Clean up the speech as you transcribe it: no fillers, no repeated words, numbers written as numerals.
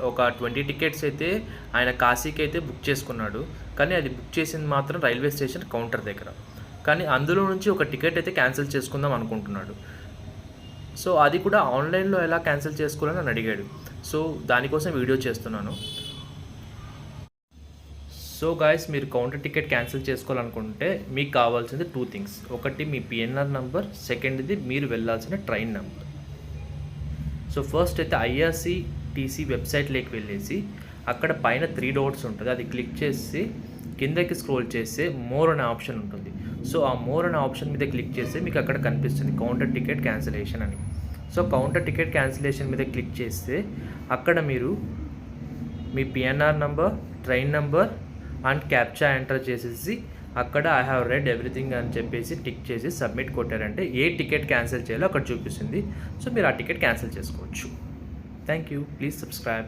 ఒక 20 టికెట్స్ అయితే ఆయన కాశీకి అయితే బుక్ చేసుకున్నాడు. కానీ అది బుక్ చేసింది మాత్రం రైల్వే స్టేషన్ కౌంటర్ దగ్గర. కానీ అందులో నుంచి ఒక టికెట్ అయితే క్యాన్సిల్ చేసుకుందాం అనుకుంటున్నాడు. సో అది కూడా ఆన్లైన్లో ఎలా క్యాన్సిల్ చేసుకోవాలని నన్ను అడిగాడు. సో దానికోసం వీడియో చేస్తున్నాను. సో గాయస్, మీరు కౌంటర్ టికెట్ క్యాన్సిల్ చేసుకోవాలనుకుంటే మీకు కావాల్సింది 2 థింగ్స్. ఒకటి మీ పిఎన్ఆర్ నంబర్, సెకండ్ది మీరు వెళ్ళాల్సిన ట్రైన్ నెంబర్. సో ఫస్ట్ అయితే ఐఆర్సిటీసీ వెబ్సైట్లోకి వెళ్ళేసి అక్కడ పైన 3 డాట్స్ ఉంటుంది, అది క్లిక్ చేసి కిందకి స్క్రోల్ చేస్తే మోర్ అనే ఆప్షన్ ఉంటుంది. సో ఆ మోర్ అనే ఆప్షన్ మీద క్లిక్ చేస్తే మీకు అక్కడ కనిపిస్తుంది కౌంటర్ టికెట్ క్యాన్సిలేషన్ అని. సో కౌంటర్ టికెట్ క్యాన్సిలేషన్ మీద క్లిక్ చేస్తే అక్కడ మీరు మీ PNR number, train number and captcha enter చేసేసి అక్కడ ఐ హ్యావ్ రెడ్ ఎవ్రీథింగ్ అని చెప్పేసి టిక్ చేసి సబ్మిట్ కొట్టారంటే ఏ టికెట్ క్యాన్సిల్ చేయాలో అక్కడ చూపిస్తుంది. సో మీరు ఆ టికెట్ క్యాన్సిల్ చేసుకోవచ్చు. Thank you. Please subscribe.